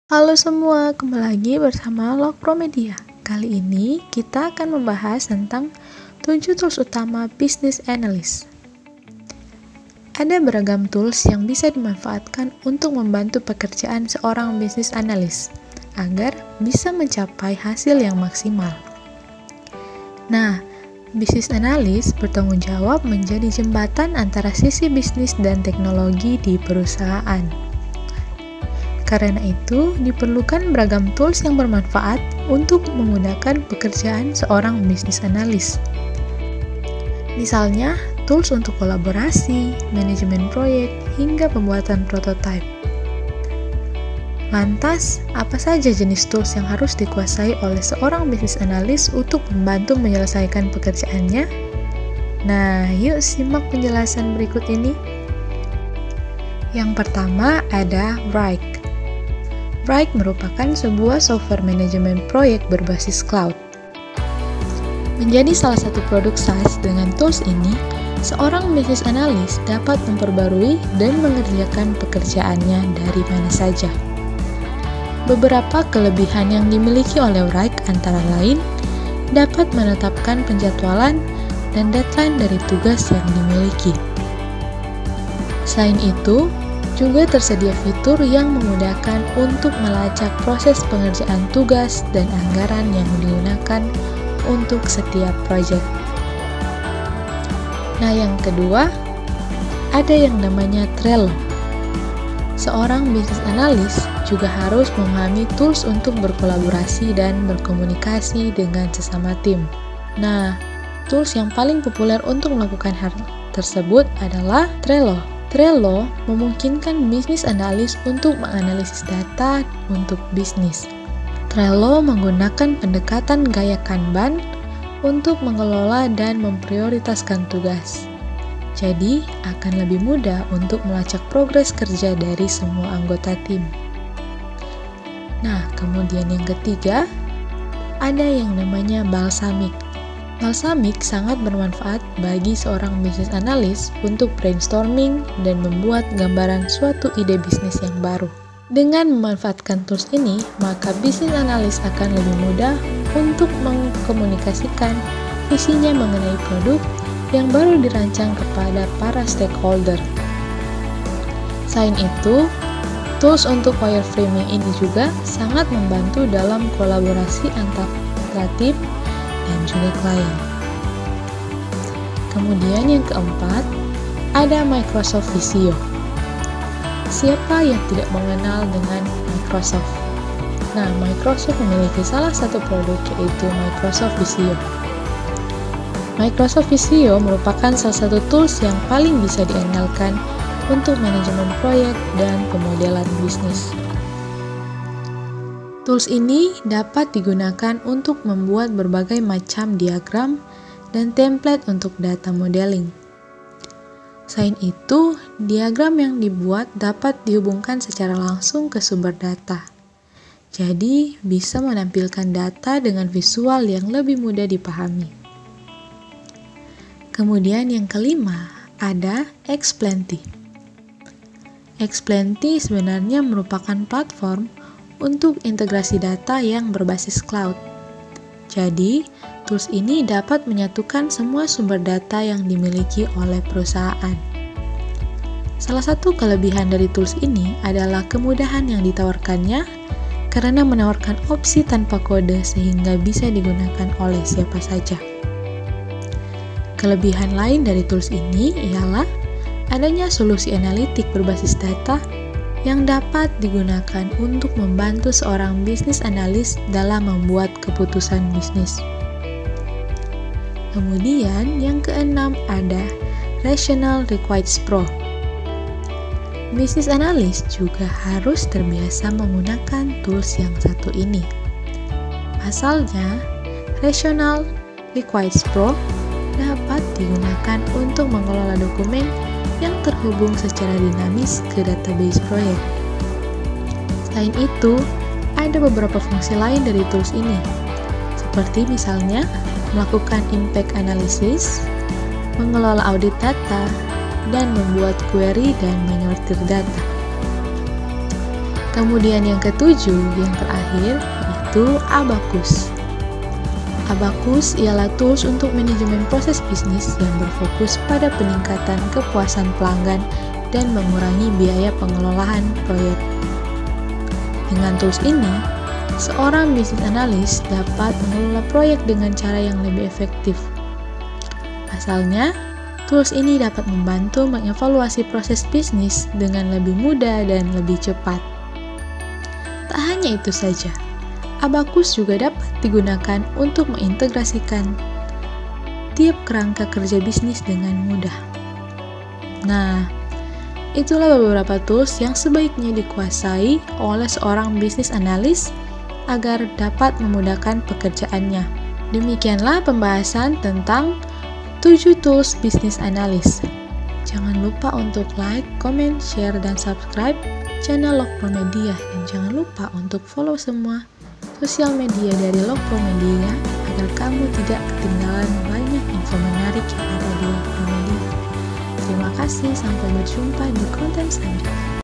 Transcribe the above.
Halo semua, kembali lagi bersama Lokpro Media. Kali ini kita akan membahas tentang 7 tools utama Business Analyst. Ada beragam tools yang bisa dimanfaatkan untuk membantu pekerjaan seorang Business Analyst agar bisa mencapai hasil yang maksimal. Nah, Business Analyst bertanggung jawab menjadi jembatan antara sisi bisnis dan teknologi di perusahaan. Karena itu, diperlukan beragam tools yang bermanfaat untuk memudahkan pekerjaan seorang business analyst. Misalnya, tools untuk kolaborasi, manajemen proyek, hingga pembuatan prototipe. Lantas, apa saja jenis tools yang harus dikuasai oleh seorang business analyst untuk membantu menyelesaikan pekerjaannya? Nah, yuk simak penjelasan berikut ini. Yang pertama ada Wrike. Wrike merupakan sebuah software manajemen proyek berbasis cloud. Menjadi salah satu produk SaaS dengan tools ini, seorang business analyst dapat memperbarui dan mengerjakan pekerjaannya dari mana saja. Beberapa kelebihan yang dimiliki oleh Wrike antara lain dapat menetapkan penjadwalan dan deadline dari tugas yang dimiliki. Selain itu, juga tersedia fitur yang memudahkan untuk melacak proses pengerjaan tugas dan anggaran yang digunakan untuk setiap proyek. Nah, yang kedua, ada yang namanya Trello. Seorang business analyst juga harus memahami tools untuk berkolaborasi dan berkomunikasi dengan sesama tim. Nah, tools yang paling populer untuk melakukan hal tersebut adalah Trello. Trello memungkinkan bisnis analis untuk menganalisis data untuk bisnis. Trello menggunakan pendekatan gaya Kanban untuk mengelola dan memprioritaskan tugas. Jadi, akan lebih mudah untuk melacak progres kerja dari semua anggota tim. Nah, kemudian yang ketiga, ada yang namanya Balsamiq. Balsamiq sangat bermanfaat bagi seorang business analyst untuk brainstorming dan membuat gambaran suatu ide bisnis yang baru. Dengan memanfaatkan tools ini, maka business analyst akan lebih mudah untuk mengkomunikasikan visinya mengenai produk yang baru dirancang kepada para stakeholder. Selain itu, tools untuk wireframing ini juga sangat membantu dalam kolaborasi antara tim dan juga klien. Kemudian yang keempat, ada Microsoft Visio. Siapa yang tidak mengenal dengan Microsoft? Nah, Microsoft memiliki salah satu produk yaitu Microsoft Visio. Microsoft Visio merupakan salah satu tools yang paling bisa diandalkan untuk manajemen proyek dan pemodelan bisnis. Tools ini dapat digunakan untuk membuat berbagai macam diagram dan template untuk data modeling. Selain itu, diagram yang dibuat dapat dihubungkan secara langsung ke sumber data. Jadi, bisa menampilkan data dengan visual yang lebih mudah dipahami. Kemudian yang kelima, ada Xplenty. Xplenty sebenarnya merupakan platform untuk integrasi data yang berbasis cloud. Jadi, tools ini dapat menyatukan semua sumber data yang dimiliki oleh perusahaan. Salah satu kelebihan dari tools ini adalah kemudahan yang ditawarkannya karena menawarkan opsi tanpa kode sehingga bisa digunakan oleh siapa saja. Kelebihan lain dari tools ini ialah adanya solusi analitik berbasis data yang dapat digunakan untuk membantu seorang bisnis analis dalam membuat keputusan bisnis. Kemudian yang keenam ada Rational Requires Pro. Bisnis analis juga harus terbiasa menggunakan tools yang satu ini. Pasalnya, Rational Requires Pro dapat digunakan untuk mengelola dokumen yang terhubung secara dinamis ke database proyek. Selain itu, ada beberapa fungsi lain dari tools ini, seperti misalnya melakukan impact analysis, mengelola audit data, dan membuat query dan menyortir data. Kemudian yang ketujuh, yang terakhir, yaitu Abacus. Abacus ialah tools untuk manajemen proses bisnis yang berfokus pada peningkatan kepuasan pelanggan dan mengurangi biaya pengelolaan proyek. Dengan tools ini, seorang bisnis analis dapat mengelola proyek dengan cara yang lebih efektif. Pasalnya, tools ini dapat membantu mengevaluasi proses bisnis dengan lebih mudah dan lebih cepat. Tak hanya itu saja, Abacus juga dapat digunakan untuk mengintegrasikan tiap kerangka kerja bisnis dengan mudah. Nah, itulah beberapa tools yang sebaiknya dikuasai oleh seorang bisnis analis agar dapat memudahkan pekerjaannya. Demikianlah pembahasan tentang 7 tools bisnis analis. Jangan lupa untuk like, comment, share, dan subscribe channel Lokpro Media, dan jangan lupa untuk follow semua sosial media dari Lokpro Media agar kamu tidak ketinggalan banyak info menarik yang ada di Lokpro Media. Terima kasih, sampai berjumpa di konten selanjutnya.